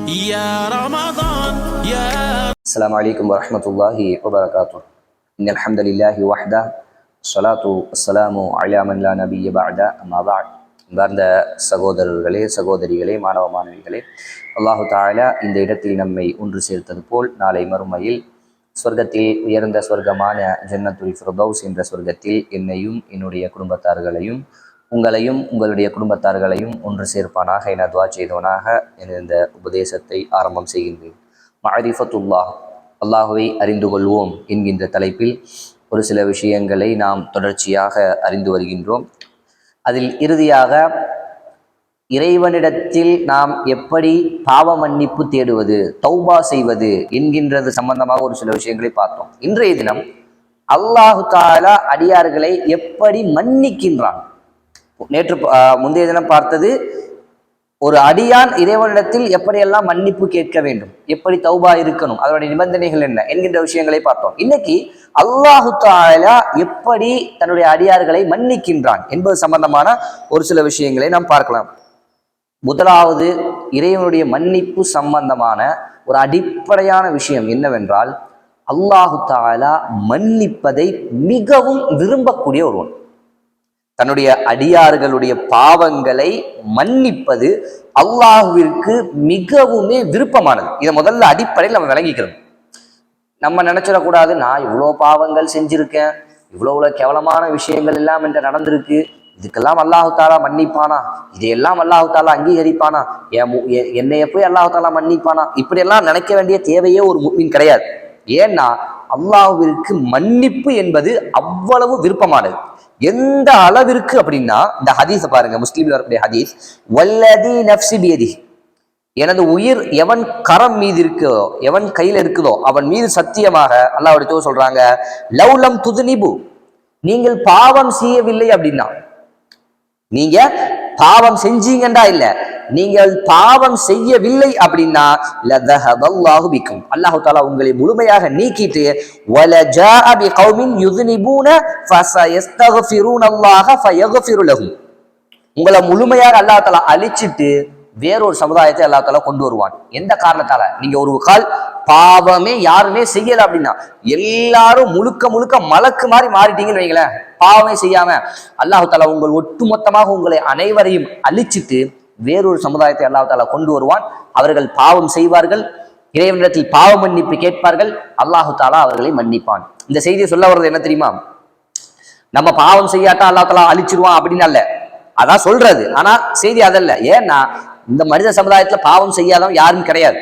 يا رمضان يا السلام عليكم ورحمة الله وبركاته. إن الحمد لله وحده الصلاة والسلام على من لا نبي بعد أما بعد. அன்பார்ந்த சகோதரர்களே, சகோதரிகளே, மாணவ மாணவிகளே, அல்லாஹு தாலா இந்த இடத்தில் நம்மை ஒன்று சேர்த்தது போல் நாளை மறுமையில் சொர்க்கத்தில் உயர்ந்த சொர்க்கமான ஜன்னத்துல் ஃபிர்தௌஸ் என்ற சொர்க்கத்தில் என்னையும் என்னுடைய குடும்பத்தார்களையும் உங்களையும் உங்களுடைய குடும்பத்தார்களையும் ஒன்று சேர்ப்பானாக என துவா செய்தவனாக இந்த உபதேசத்தை ஆரம்பம் செய்கின்றேன். மஅரிஃபத்துல்லாஹ், அல்லாஹுவை அறிந்து கொள்வோம் என்கின்ற தலைப்பில் ஒரு சில விஷயங்களை நாம் தொடர்ச்சியாக அறிந்து வருகின்றோம். அதில் இறுதியாக இறைவனிடத்தில் நாம் எப்படி பாவ மன்னிப்பு தேடுவது, தௌபா செய்வது என்கின்றது சம்பந்தமாக ஒரு சில விஷயங்களை பார்த்தோம். இன்றைய தினம் அல்லாஹு தாலா அடியார்களை எப்படி மன்னிக்கின்றான். முந்தைய தினம் பார்த்தது ஒரு அடியான் இறைவனிடத்தில் எப்படியெல்லாம் மன்னிப்பு கேட்க வேண்டும், எப்படி தௌபா இருக்கணும், அதனுடைய நிபந்தனைகள் என்ன என்கின்ற விஷயங்களை பார்த்தோம். இன்னைக்கு அல்லாஹு தஆலா எப்படி தன்னுடைய அடியார்களை மன்னிக்கின்றான் என்பது சம்பந்தமான ஒரு சில விஷயங்களை நாம் பார்க்கலாம். முதலாவது, இறைவனுடைய மன்னிப்பு சம்பந்தமான ஒரு அடிப்படையான விஷயம் என்னவென்றால், அல்லாஹு தஆலா மன்னிப்பதை மிகவும் விரும்பக்கூடிய ஒருவன். தன்னுடைய அடியார்களுடைய பாவங்களை மன்னிப்பது அல்லாஹுவிற்கு மிகவுமே விருப்பமானது. இதை முதல்ல அடிப்படையில் நம்ம விளங்கிக்கிறோம். நம்ம நினைச்சிடக்கூடாது, நான் இவ்வளோ பாவங்கள் செஞ்சிருக்கேன், இவ்வளோ கேவலமான விஷயங்கள் எல்லாம் என்று நடந்திருக்கு, இதுக்கெல்லாம் அல்லாஹு தாலா மன்னிப்பானா, இதையெல்லாம் அல்லாஹு தாலா அங்கீகரிப்பானா, என்னைய போய் அல்லாஹு தாலா மன்னிப்பானா, இப்படியெல்லாம் நினைக்க வேண்டிய தேவையே ஒரு முஃமின் கிடையாது. ஏன்னா அல்லாஹுவிற்கு மன்னிப்பு என்பது அவ்வளவு விருப்பமானது. எந்த அளவிற்கு அப்படின்னா, இந்த ஹதீஸை பாருங்க, முஸ்லிம்ல வரக்கூடிய ஹதீஸ், வல்லதி நஃப்ஸி பியதி, எனது உயிர் எவன் கரம் மீது இருக்குதோ, எவன் கையில் இருக்குதோ அவன் மீது சத்தியமாக அல்லாஹ்வுடைய சொல்றாங்க, லவ்லம் துதுனிபு, நீங்கள் பாவம் செய்யவில்லை அப்படின்னா, நீங்க பாவம் செஞ்சீங்கண்டா இல்ல, நீங்கள் பாவம் செய்யவில்லை அப்படின்னா, லதஹபல்லாஹு பிக்கும், அல்லாஹ் தஆலா உங்களை முழுமையாக நீக்கிட்டு, வலஜாஅ பிகௌமின் யுذنبون ஃபஸயஸ்தக்ஃபிரூனல்லாஹ ஃபயக்ஃபிரு லஹும், உங்களை முழுமையாக அல்லாஹ் தஆலா அழிச்சிட்டு வேறொரு சமுதாயத்தை அல்லாஹ் தஆலா கொண்டு வருவான். எந்த காரணத்தால? நீங்க ஒரு கால் பாவமே யாருமே செய்யல அப்படின்னா, எல்லாரும் முழுக்க முழுக்க மலக்கு மாதிரி மாறிட்டீங்கன்னு வைங்களேன், பாவமே செய்யாம அல்லாஹ் தஆலா உங்கள் ஒட்டுமொத்தமாக உங்களை அனைவரையும் அழிச்சிட்டு வேறொரு சமுதாயத்தை அல்லாஹ் தஆலா கொண்டு வருவான். அவர்கள் பாவம் செய்வார்கள், இறைவனிடத்தில் பாவ மன்னிப்பு கேட்பார்கள், அல்லாஹ் தஆலா அவர்களை மன்னிப்பான். இந்த செய்தியை சொல்ல வர்றது என்ன தெரியுமா? நம்ம பாவம் செய்யாட்டா அல்லாஹ் தஆலா அழிச்சிருவான் அப்படின்னு அல்ல, அதான் சொல்றது. ஆனா செய்தி அதல்ல. ஏன்னா இந்த மனித சமுதாயத்துல பாவம் செய்யாதவன் யாரும் கிடையாது,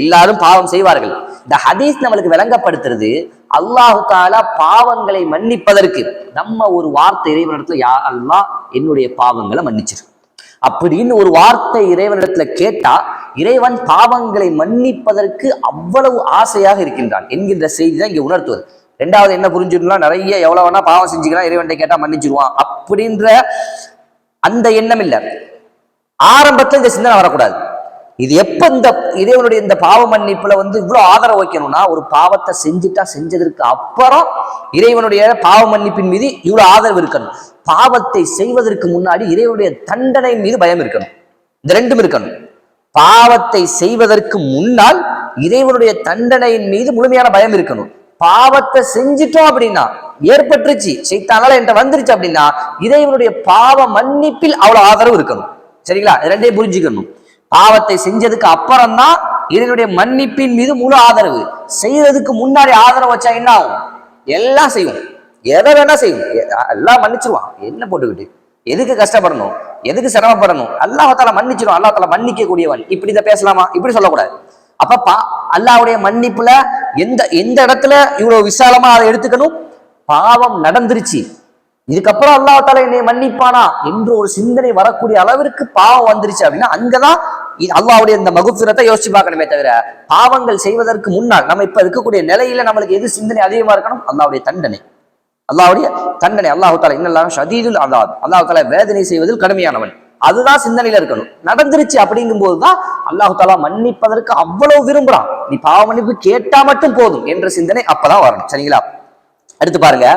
எல்லாரும் பாவம் செய்வார்கள். இந்த ஹதீஸ் நம்மளுக்கு விளங்கப்படுத்துறது, அல்லாஹு தஆலா பாவங்களை மன்னிப்பதற்கு நம்ம ஒரு வார்த்தை இறைவனிடத்துல, யா அல்லாஹ் என்னுடைய பாவங்களை மன்னிச்சிரு அப்படின்னு ஒரு வார்த்தை இறைவனிடத்துல கேட்டா, இறைவன் பாவங்களை மன்னிப்பதற்கு அவ்வளவு ஆசையாக இருக்கின்றான் என்கின்ற செய்தி தான் இங்க உணர்த்துவது. ரெண்டாவது என்ன புரிஞ்சுக்கலாம், நிறைய எவ்வளவு வேணா பாவம் செஞ்சுக்கலாம், இறைவன்கிட்ட கேட்டா மன்னிச்சிருவான் அப்படின்ற அந்த எண்ணம் இல்லை. ஆரம்பத்துல இந்த சிந்தனை வரக்கூடாது. இது எப்ப இந்த இறைவனுடைய இந்த பாவ மன்னிப்புல இவ்வளவு ஆதரவு வைக்கணும்னா, ஒரு பாவத்தை செஞ்சுட்டா செஞ்சதற்கு அப்புறம் இறைவனுடைய பாவ மன்னிப்பின் மீது இவ்வளவு ஆதரவு இருக்கணும். பாவத்தை செய்வதற்கு முன்னாடி இறைவனுடைய தண்டனை மீது பயம் இருக்கணும். இந்த ரெண்டும் இருக்கணும். பாவத்தை செய்வதற்கு முன்னால் இறைவனுடைய தண்டனையின் மீது முழுமையான பயம் இருக்கணும். பாவத்தை செஞ்சிட்டோம் அப்படின்னா, ஏற்பட்டுருச்சு, சைத்தானால என்கிட்ட வந்துருச்சு அப்படின்னா, இறைவனுடைய பாவ மன்னிப்பில் அவ்வளவு ஆதரவு இருக்கணும். சரிங்களா? ரெண்டையும் புரிஞ்சுக்கணும். பாவத்தை செஞ்சதுக்கு அப்புறம் தான் இதனுடைய மன்னிப்பின் மீது முழு ஆதரவு. செய்யறதுக்கு முன்னாடி ஆதரவு வச்சா என்ன ஆகும்? எல்லாம் செய்வோம், எதை வேணா செய்வோம், எல்லாம் மன்னிச்சிருவான். என்ன போட்டுக்கிட்டு எதுக்கு கஷ்டப்படணும், எதுக்கு சிரமப்படணும்? அல்லாஹ் தஆலா மன்னிச்சிடும், அல்லாஹ் தஆலா மன்னிக்க கூடியவன். இப்படி இதை பேசலாமா? இப்படி சொல்லக்கூடாது. அப்ப அல்லாஹ்வுடைய மன்னிப்புல எந்த இடத்துல இவ்வளவு விசாலமா அதை எடுத்துக்கணும்? பாவம் நடந்துருச்சு, இதுக்கப்புறம் அல்லாஹ் தஆலா என்னை மன்னிப்பானா என்று ஒரு சிந்தனை வரக்கூடிய அளவிற்கு பாவம் வந்துருச்சு அப்படின்னா, அங்கதான் அல்லாஹ்வுடைய இந்த மகுஃபிரத்தை யோசிச்சு பார்க்கணுமே தவிர, பாவங்கள் செய்வதற்கு முன்னால் நம்ம இப்ப இருக்கக்கூடிய நிலையில நம்மளுக்கு எது சிந்தனை அதிகமா இருக்கணும்? அல்லாஹ்வுடைய தண்டனை, அல்லாஹ்வுடைய தண்டனை. அல்லாஹ் தஆலா இன்னல்லாஹ ஷதீதுல் அஸாப், அல்லாஹ் தஆலா வேதனை செய்வதில் கடுமையானவன். அதுதான் சிந்தனையில இருக்கணும். நடந்துருச்சு அப்படிங்கும் போதுதான் அல்லாஹ் தஆலா மன்னிப்பதற்கு அவ்வளவு விரும்புறான். நீ பாவ மன்னிப்பு கேட்டா மட்டும் போதும் என்ற சிந்தனை அப்பதான் வரணும். சரிங்களா? அடுத்து பாருங்க,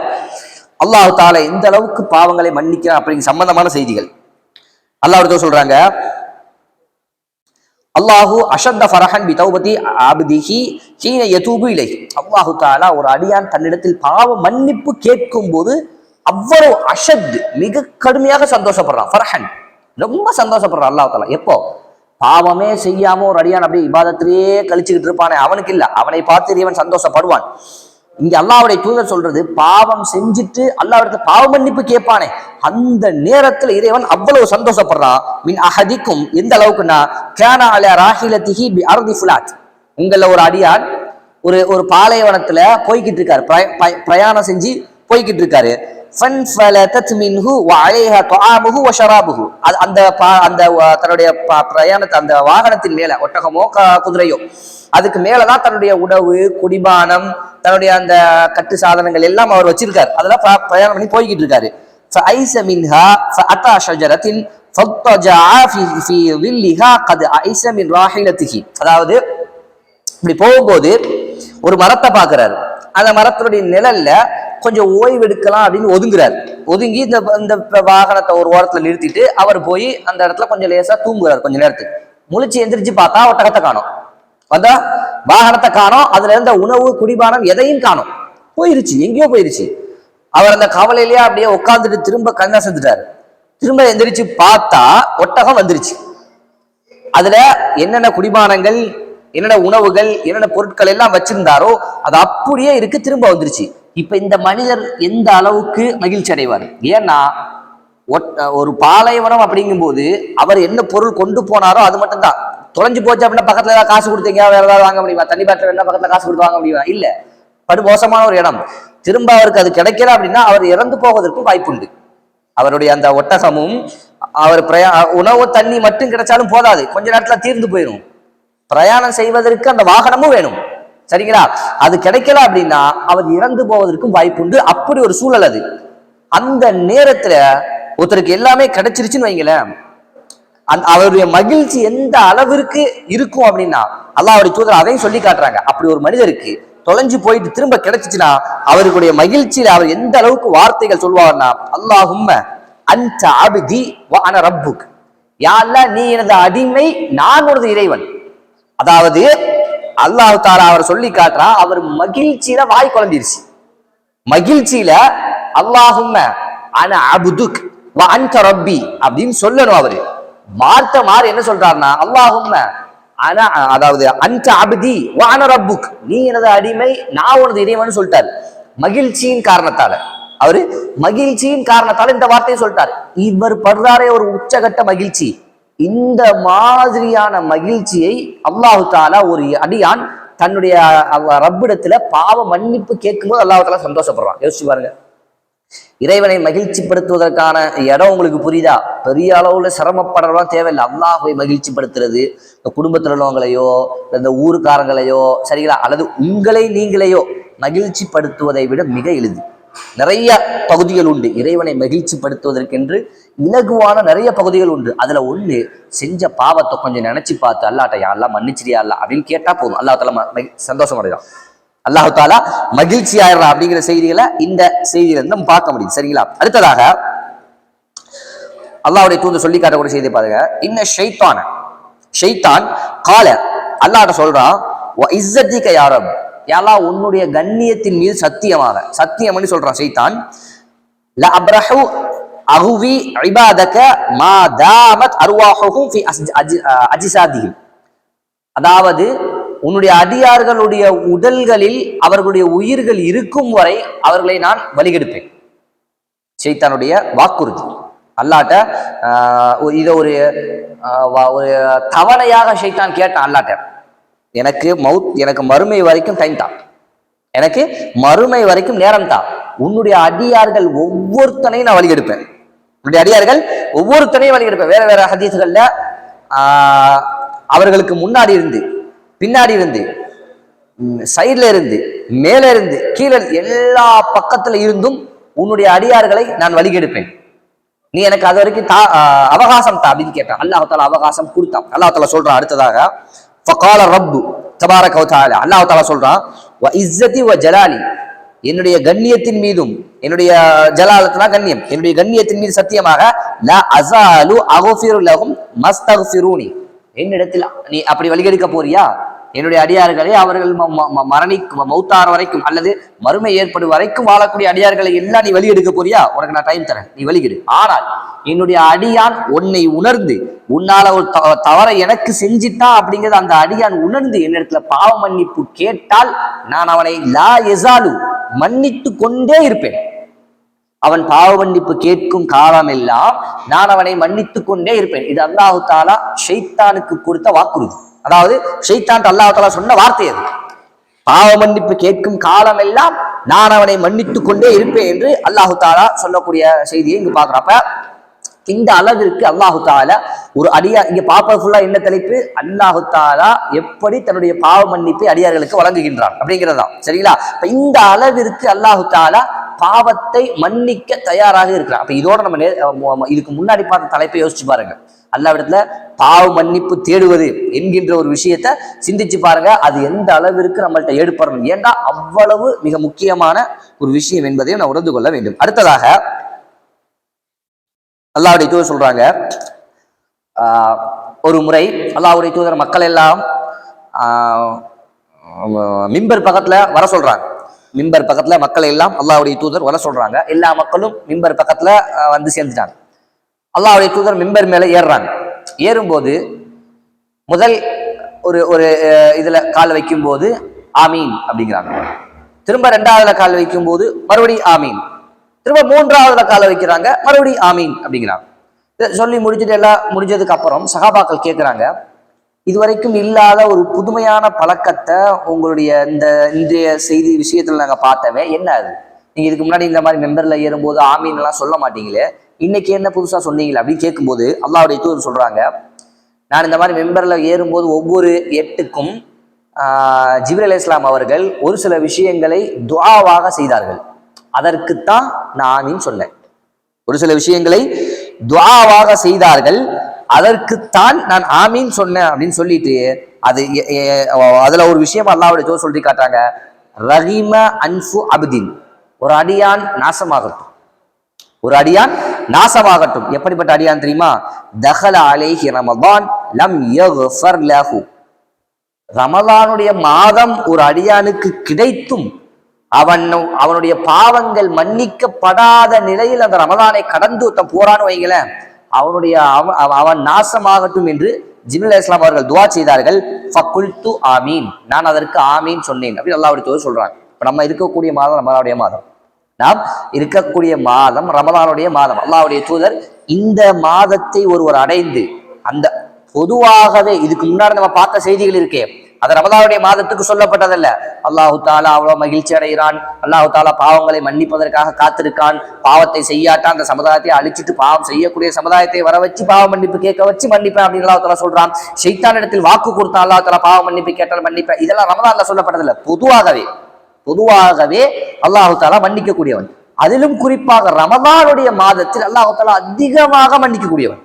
அல்லாஹ் தஆலா இந்த அளவுக்கு பாவங்களை மன்னிக்கிறான் அப்படிங்கிற சம்பந்தமான செய்திகள். அல்லாஹ் சொல்றாங்க, அல்லாஹு அஷத்த ஃபரஹன் பி தௌபதி அப்திஹி ஹீன யதூபு இலைஹி. அல்லாஹு தஆலா ஒரு அடியான் தன்னிடத்தில் பாவ மன்னிப்பு கேட்கும் போது அவ்வளவு அஷத் மிக கடுமையாக சந்தோஷப்படுறான். ஃபரஹன் ரொம்ப சந்தோஷப்படுறான் அல்லாஹ் தஆலா. எப்போ பாவமே செய்யாம ஒரு அடியான் அப்படியே இபாதத்திலேயே கழிச்சுக்கிட்டு இருப்பானே அவனுக்கு இல்ல, அவனை பார்த்து இறைவன் சந்தோஷப்படுவான். இங்க அல்லாஹ்வுடைய தூதர் சொல்றது பாவம் செஞ்சுட்டு அல்லாஹ்விடத்துல பாவ மன்னிப்பு கேட்பானே அந்த நேரத்துல இறைவன் அவ்வளவு சந்தோஷப்படுறான். மின் அஹதிக்கும் எந்த அளவுக்குன்னா கானா அலா ராஹிலத்திஹி பி அர்தி ஃபுலாத். உங்கள ஒரு அடியான் ஒரு பாலைவனத்துல போய்கிட்டு இருக்காரு, பிரயாணம் செஞ்சு போய்கிட்டு இருக்காரு. ஃபன்ஃபலதத் மின்ஹு வஅலைஹா துஆமுஹு வஷராபுஹு. அந்த தன்னுடைய பிரயாணத்தை அந்த வாகனத்தின் மேல ஒட்டகமோ குதிரையோ அதுக்கு மேலதான் தன்னுடைய உணவு குடிபானம் தன்னுடைய அந்த கட்டு சாதனங்கள் எல்லாம் அவர் வச்சிருக்காரு. அதெல்லாம் பிரயாணம் பண்ணி போய்கிட்டு இருக்காரு. فأيس منها فأتى شجرة فاضطجع في ظلها قد أيس من راحلته. அதாவது இப்படி போகும்போது ஒரு மரத்தை பார்க்கிறாரு. அந்த மரத்தினுடைய நிழல்ல கொஞ்சம் ஓய்வு எடுக்கலாம் அப்படின்னு ஒதுங்கி இந்த வாகனத்தை ஒரு ஓரத்துல நிறுத்திட்டு அவர் போய் அந்த இடத்துல கொஞ்சம் லேசா தூங்குறாரு. கொஞ்ச நேரத்துக்கு முழிச்சு எந்திரிச்சு பார்த்தா ஒட்டகத்தை காணோம், வந்தா வாகனத்தை காணோம், அதுல இருந்த உணவு குடிபானம் எதையும் காணோம், போயிருச்சு, எங்கேயோ போயிருச்சு. அவர் அந்த கவலையிலேயே அப்படியே உட்காந்துட்டு திரும்ப கண்ணா செஞ்சுட்டாரு. திரும்ப எந்திரிச்சு பார்த்தா ஒட்டகம் வந்துருச்சு. அதுல என்னென்ன குடிபானங்கள் என்னென்ன உணவுகள் என்னென்ன பொருட்கள் எல்லாம் வச்சிருந்தாரோ அது அப்படியே இருக்கு, திரும்ப வந்துருச்சு. இப்ப இந்த மனிதர் எந்த அளவுக்கு மகிழ்ச்சி அடைவார்? ஏன்னா ஒரு பாலைவனம் அப்படிங்கும் போது அவர் என்ன பொருள் கொண்டு போனாரோ அது மட்டும் தான். தொலைஞ்சு போச்சு அப்படின்னா பக்கத்துல ஏதாவது காசு கொடுத்தீங்க வேற ஏதாவது வாங்க முடியுமா? தண்ணி பாட்டில் என்ன பக்கத்துல காசு கொடுத்து வாங்க முடியுமா? இல்ல, படு மோசமான ஒரு இடம். திரும்ப அவருக்கு அது கிடைக்கல அப்படின்னா அவர் இறந்து போவதற்கும் வாய்ப்புண்டு. அவருடைய அந்த ஒட்டகமும் அவர் உணவு தண்ணி மட்டும் கிடைச்சாலும் போதாது, கொஞ்ச நேரத்துல தீர்ந்து போயிடும். பிரயாணம் செய்வதற்கு அந்த வாகனமும் வேணும், சரிங்களா? அது கிடைக்கல அப்படின்னா அவர் இறந்து போவதற்கும் வாய்ப்புண்டு. அப்படி ஒரு சூழல் அது. அந்த நேரத்துல ஒருத்தருக்கு எல்லாமே கிடைச்சிருச்சுன்னு வைங்களேன், அவருடைய மகிழ்ச்சி எந்த அளவிற்கு இருக்கும் அப்படின்னா அல்லாஹ்வுடைய தூதர் அதையும் சொல்லி காட்டுறாங்க. அப்படி ஒரு மனிதருக்கு தொலைஞ்சு போயிட்டு திரும்ப கிடைச்சிச்சுன்னா அவருடைய மகிழ்ச்சியில அவர் எந்த அளவுக்கு வார்த்தைகள் சொல்வார்னா, அல்லாஹும்ம அன்த அப்தி வ அன ரப்புக். யா அல்லாஹ், நீ எனது அடிமை, நான் உனது இறைவன். அதாவது அல்லாஹ் தஆலா அவர் சொல்லி காட்டுறா, அவர் மகிழ்ச்சியில வாய் குழம்பிருச்சு. மகிழ்ச்சியில அல்லாஹும்ம அன அப்துக் வ அன்த ரப்பி அப்படின்னு சொல்லணும். அவரு வார்த்தை மாறி என்ன சொல்றாருன்னா அல்லாஹும்ம அன, அதாவது அன்த அப்தி வ அன ரப்புக், நீ எனது அடிமை நான் உனது இறைவன் சொல்லிட்டாரு. மகிழ்ச்சியின் காரணத்தால அவரு மகிழ்ச்சியின் காரணத்தால இந்த வார்த்தையை சொல்லிட்டார். இவர் படுறாரே ஒரு உச்சகட்ட மகிழ்ச்சி. இந்த மாதிரியான மகிழ்ச்சியை அல்லாஹு தாலா ஒரு அடியான் தன்னுடைய ரப்பிடத்துல பாவ மன்னிப்பு கேட்கும்போது அல்லாஹு தாலா சந்தோஷப்படுறான். யோசிச்சு பாருங்க. இறைவனை மகிழ்ச்சிப்படுத்துவதற்கான இடம் உங்களுக்கு புரியுதா? பெரிய அளவுல சிரமப்படுறதுலாம் தேவையில்லை. அல்லாஹை மகிழ்ச்சிப்படுத்துறது இந்த குடும்பத்தில் உள்ளவங்களையோ இந்த ஊருக்காரங்களையோ சரிங்களா, அல்லது உங்களை நீங்களையோ மகிழ்ச்சிப்படுத்துவதை விட மிக எளிது. நிறைய பகுதிகள் உண்டு இறைவனை மகிழ்ச்சிப்படுத்துவதற்கென்று, இலகுவான நிறைய பகுதிகள் உண்டு. அதுல ஒண்ணு, செஞ்ச பாவத்தை கொஞ்சம் நினைச்சு பார்த்து அல்லாட்ட யாரெல்லாம் மன்னிச்சிரியா அல்ல அப்படின்னு கேட்டா போதும், அல்லாஹ் தாலா சந்தோஷம் அடைகிறான், அல்லாஹு தாலா மகிழ்ச்சி ஆயிடுறான். அப்படிங்கிற செய்திகளை இந்த செய்தியில இருந்து நம்ம பார்க்க முடியும், சரிங்களா? அடுத்ததாக அல்லாஹ்வுடைய தூதர் சொல்லி காட்டக்கூடிய செய்தியை பாருங்க. இன்ன ஷைத்தான் கால, அல்லாஹ்ட்ட சொல்றான், வ இஸ்ஸத்திக யா ரப், யா அல்லாஹ் உன்னுடைய கண்ணியத்தின் மீது சத்தியமாக, சத்தியம் பண்ணி சொல்றான் ஷைத்தான், லா அப்ரஹு அஹுவி இபாதக மா தாமத் அர்வாஹுஹும் ஃபி அஜ்சாதிஹிம். அதாவது உன்னுடைய அடியார்களுடைய உடல்களில் அவர்களுடைய உயிர்கள் இருக்கும் வரை அவர்களை நான் வழிகெடுப்பேன். ஷைத்தானுடைய வாக்குறுதி அல்லாட்ட. இதை ஒரு தவணையாக ஷைத்தான் கேட்டான் அல்லாட்ட, எனக்கு மறுமை வரைக்கும் டைம் தான், எனக்கு மறுமை வரைக்கும் நேரம் தான், உன்னுடைய அடியார்கள் ஒவ்வொருத்தனையும் நான் வழிகெடுப்பேன், உன்னுடைய அடியார்கள் ஒவ்வொருத்தனையும் வழிகெடுப்பேன். வேற வேற ஹதீஸ்கள்ல அவர்களுக்கு முன்னாடி இருந்து பின்னாடி இருந்து சைட்ல இருந்து மேல இருந்து கீழே எல்லா பக்கத்துல இருந்தும் உன்னுடைய அடியார்களை நான் வழிகெடுப்பேன், நீ எனக்கு அது வரைக்கும் அவகாசம் தா அப்படின்னு கேட்டான். அல்லாஹ் தஆலா அவகாசம் கொடுத்தான். அல்லாஹ் தஆலா சொல்றான் அடுத்ததாக, ஃபகால ரப்பு தபாரக வ தஆலா, அல்லாஹ் தஆலா சொல்றான், வ இஸ்ஸதி வ ஜலாலி, என்னுடைய கண்ணியத்தின் மீதும், என்னுடைய ஜலாலத்துனா கண்ணியம், என்னுடைய கண்ணியத்தின் மீது சத்தியமாக, லா அஸாலு அக்ஃபிரு லஹும் மஸ்தக்ஃபிரூனி, என்னிடத்தில் நீ அப்படி வழிகெடுக்க போறியா? என்னுடைய அடியார்களை அவர்கள் மௌத்தார வரைக்கும் அல்லது மறுமை ஏற்படும் வரைக்கும் வாழக்கூடிய அடியார்களை எல்லாம் நீ வழியெடுக்க போறியா? உனக்கு நான் டைம் தரேன், நீ வழிகெடு. ஆனால் என்னுடைய அடியான் உன்னை உணர்ந்து உன்னால ஒரு தவறை எனக்கு செஞ்சிட்டான் அப்படிங்கிறது அந்த அடியான் உணர்ந்து என்னிடத்துல பாவ மன்னிப்பு கேட்டால் நான் அவனை லா எசாலு மன்னித்து கொண்டே இருப்பேன். அவன் பாவ மன்னிப்பு கேட்கும் காலம் எல்லாம் நான் அவனை மன்னித்து கொண்டே இருப்பேன். இது அல்லாஹு தாலா ஷைத்தானுக்கு கொடுத்த வாக்குறுதி. அதாவது ஷைத்தான் அல்லாஹு தாலா சொன்ன வார்த்தை அது. பாவ மன்னிப்பு கேட்கும் காலம் எல்லாம் நான் அவனை மன்னித்து கொண்டே இருப்பேன் என்று அல்லாஹு தாலா சொல்லக்கூடிய செய்தியை இங்கு பாக்குறப்ப இந்த அளவிற்கு அல்லாஹு தாலா ஒரு அடியார் இங்க பாப்பது ஃபுல்லா என்ன தலைப்பு? அல்லாஹு தாலா எப்படி தன்னுடைய பாவ மன்னிப்பை அடியார்களுக்கு வழங்குகின்றான் அப்படிங்கிறதான். சரிங்களா? இப்ப இந்த அளவிற்கு அல்லாஹு தாலா பாவத்தை மன்னிக்க தயாராக இருக்கிறான். அப்ப இதோட நம்ம இதுக்கு முன்னாடி பார்த்த தலைப்பை யோசிச்சு பாருங்க. அல்லாஹ்விடத்துல பாவ மன்னிப்பு தேடுவது என்கின்ற ஒரு விஷயத்த சிந்திச்சு பாருங்க. அது எந்த அளவிற்கு நம்மள்ட்ட ஏற்படணும். ஏன்னா அவ்வளவு மிக முக்கியமான ஒரு விஷயம் என்பதையும் நான் உணர்ந்து கொள்ள வேண்டும். அடுத்ததாக அல்லாஹ்வுடைய தூதர் சொல்றாங்க, ஒரு முறை அல்லாஹ்வுடைய தூதர் மக்கள் எல்லாம் மிம்பர் பக்கத்துல வர சொல்றாங்க. மிம்பர் பக்கத்துல மக்கள் எல்லாம் அல்லாஹ்வுடைய தூதர் வர சொல்றாங்க. எல்லா மக்களும் மிம்பர் பக்கத்துல வந்து சேர்ந்துட்டாங்க. அல்லாஹ்வுடைய தூதர் மிம்பர் மேல ஏறுறாங்க. ஏறும்போது முதல் ஒரு ஒரு இதுல கால் வைக்கும் போது ஆமீன் அப்படிங்கிறாங்க. திரும்ப ரெண்டாவதுல கால் வைக்கும் போது மறுபடியும் ஆமீன். திரும்ப மூன்றாவதுல கால வைக்கிறாங்க, மறுபடியும் ஆமீன் அப்படிங்கிறாங்க. சொல்லி முடிச்சுட்டு எல்லாம் முடிஞ்சதுக்கு அப்புறம் சஹாபாக்கள் கேட்கிறாங்க, இதுவரைக்கும் இல்லாத ஒரு புதுமையான பழக்கத்தை உங்களுடைய இன்றைய செய்தி விஷயத்துல நாங்க பார்த்தவே, என்ன அது? நீங்க இதுக்கு முன்னாடி இந்த மாதிரி மெம்பர்ல ஏறும்போது ஆமீன் எல்லாம் சொல்ல மாட்டீங்களே, இன்னைக்கு என்ன புதுசா சொன்னீங்களே அப்படின்னு கேட்கும்போது அல்லாஹ்வுடைய தூதர் சொல்றாங்க, நான் இந்த மாதிரி மெம்பர்ல ஏறும்போது ஒவ்வொரு எட்டுக்கும் ஜிப்ரீல் அலைஹிஸ்ஸலாம் அவர்கள் ஒரு சில விஷயங்களை துஆவாக செய்தார்கள். அதற்குத்தான் நான் ஆமீன் சொன்னேன். ஒரு சில விஷயங்களை துஆவாக செய்தார்கள், அதற்குத்தான் நான் ஆமீன் சொன்னேன் அப்படின்னு சொல்லிட்டு அதுல ஒரு விஷயம் அல்லாஹ்வுடைய தூதர் சொல்லி காட்டுறாங்க, ரஹீம அன்ஃபு அப்தின், ஒரு அடியான் நாசமாகட்டும், ஒரு அடியான் நாசமாகட்டும். எப்படிப்பட்ட அடியான் தெரியுமா? தஹல அலைஹி ரமதான் லம் யக்ஃபர் லஹு, ரமலானுடைய மாதம் ஒரு அடியானுக்கு கிடைத்தும் அவனுடைய பாவங்கள் மன்னிக்கப்படாத நிலையில் அந்த ரமலானை கடந்து போறான்னு வைங்களேன், அவன் நாசமாகட்டும் என்று ஜிப்ரீல் அலைஹிஸ்ஸலாம் அவர்கள் துஆ செய்தார்கள். ஃபகுல்து ஆமீன், நான் அதற்கு ஆமீன் சொன்னேன் அப்படின்னு அல்லாஹ்வுடைய தூதர் சொல்றாங்க. இப்ப நம்ம இருக்கக்கூடிய மாதம் ரமலானுடைய மாதம், நாம் இருக்கக்கூடிய மாதம் ரமலானுடைய மாதம். அல்லாஹ்வுடைய தூதர் இந்த மாதத்தை ஒருவர் அடைந்து அந்த பொதுவாகவே இதுக்கு முன்னாடி நம்ம பார்த்த செய்திகள் இருக்கே, அது ரமலானுடைய மாதத்துக்கு சொல்லப்பட்டதல்ல. அல்லாஹு தாலா அவ்வளவு மகிழ்ச்சி அடைகிறான், அல்லாஹு தாலா பாவங்களை மன்னிப்பதற்காக காத்திருக்கான், பாவத்தை செய்யாட்டா அந்த சமுதாயத்தை அழிச்சிட்டு பாவம் செய்யக்கூடிய சமுதாயத்தை வர வச்சு பாவ மன்னிப்பு கேட்க வச்சு மன்னிப்பேன் அப்படின்னு அல்லாஹ் தாலா சொல்றான். ஷைத்தான் இடத்தில் வாக்கு கொடுத்தான், அல்லாஹ் தாலா பாவ மன்னிப்பு கேட்டால் மன்னிப்பேன். இதெல்லாம் ரமலான்ல சொல்லப்பட்டதில்ல, பொதுவாகவே அல்லாஹு தாலா மன்னிக்கக்கூடியவன். அதிலும் குறிப்பாக ரமலானுடைய மாதத்தில் அல்லாஹு தாலா அதிகமாக மன்னிக்கக்கூடியவன்.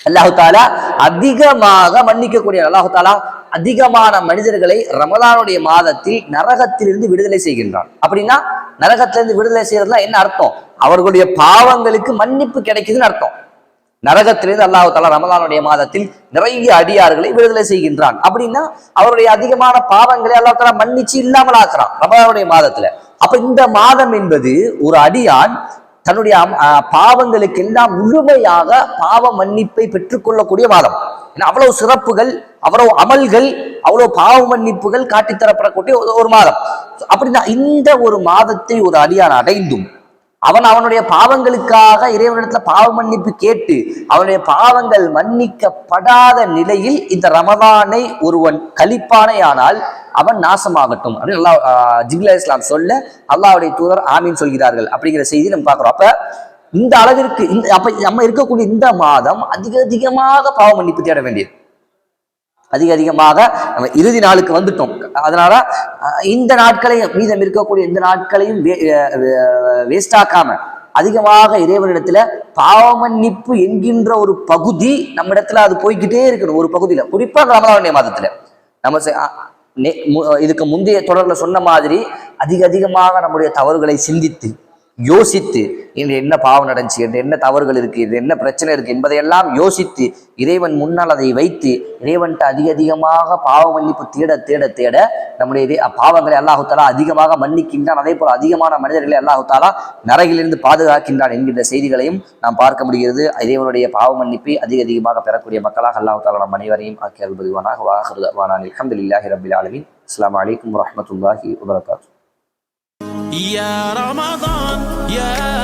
அல்லாஹு தாலா அதிகமாக மன்னிக்கக்கூடியவன். அல்லாஹு தாலா அதிகமான மனிதர்களை ரமலானுடைய மாதத்தில் நரகத்திலிருந்து விடுதலை செய்கின்றான். அப்படின்னா நரகத்திலிருந்து விடுதலை செய்யறதுனா என்ன அர்த்தம்? அவர்களுடைய பாவங்களுக்கு மன்னிப்பு கிடைக்குதுன்னு அர்த்தம். நரகத்திலிருந்து அல்லாஹு தாலா ரமலானுடைய மாதத்தில் நிறைய அடியார்களை விடுதலை செய்கின்றான். அப்படின்னா அவருடைய அதிகமான பாவங்களை அல்லாஹ் தாலா மன்னிச்சு இல்லாமல் ஆக்குறான் ரமலானுடைய மாதத்துல. அப்ப இந்த மாதம் என்பது ஒரு அடியான் தன்னுடைய பாவங்களுக்கு எல்லாம் முழுமையாக பாவ மன்னிப்பை பெற்றுக்கொள்ளக்கூடிய மாதம். ஏன்னா அவ்வளவு சிறப்புகள், அவ்வளவு அமல்கள், அவ்வளவு பாவ மன்னிப்புகள் காட்டித்தரப்படக்கூடிய ஒரு மாதம். அப்படின்னா இந்த ஒரு மாதத்தை ஒரு அடியான் அடைந்தும் அவனுடைய பாவங்களுக்காக இறைவனிடத்துல பாவ மன்னிப்பு கேட்டு அவனுடைய பாவங்கள் மன்னிக்கப்படாத நிலையில் இந்த ரமலானை ஒருவன் கழிப்பானே ஆனால் அவன் நாசமாகட்டும் அப்படின்னு அல்லாஹ் ஜிப்ரீல் அலைஹிஸ்ஸலாம் சொல்ல அல்லாஹ்வுடைய தூதர் ஆமீன் சொல்கிறார்கள் அப்படிங்கிற செய்தி நம்ம பார்க்கிறோம். அப்ப இந்த அளவிற்கு அப்ப நம்ம இருக்கக்கூடிய இந்த மாதம் அதிகமாக பாவ மன்னிப்பு தேட வேண்டியது, அதிகமாக நம்ம இறுதி நாளுக்கு வந்துட்டோம். அதனால இந்த நாட்களையும் மீதம் இருக்கக்கூடிய இந்த நாட்களையும் வேஸ்டாக்காம அதிகமாக இறைவனிடத்துல பாவ மன்னிப்பு என்கின்ற ஒரு பகுதி நம்ம இடத்துல அது போய்கிட்டே இருக்கணும். ஒரு பகுதியில குறிப்பா ரமலானுடைய மாதத்துல நம்ம இதுக்கு முந்தைய தொடர்ல சொன்ன மாதிரி அதிகமாக நம்முடைய தவறுகளை சிந்தித்து யோசித்து இன்று என்ன பாவம் நடந்துச்சு, என்று என்ன தவறுகள் இருக்கு, இது என்ன பிரச்சனை இருக்கு என்பதையெல்லாம் யோசித்து இறைவன் முன்னால் அதை வைத்து இறைவன்ட்டு அதிகமாக பாவ மன்னிப்பு தேட தேட தேட நம்முடைய பாவங்களை அல்லாஹு தாலா அதிகமாக மன்னிக்கின்றான். அதே போல அதிகமான மனிதர்களை அல்லாஹு தாலா நரகிலிருந்து பாதுகாக்கின்றான் என்கின்ற செய்திகளையும் நாம் பார்க்க முடிகிறது. இறைவனுடைய பாவ மன்னிப்பை அதிகமாக பெறக்கூடிய மக்களாக அல்லாஹு தாலா நம் அனைவரையும் ஆக்கி அருள்புரிவானாக. வாஹிரு தஅவானா அல்ஹம்துலில்லாஹி ரப்பில் ஆலமீன். அஸ்ஸலாமு அலைக்கும் வரஹ்மத்துல்லாஹி வபரகாத்துஹு. يا رمضان يا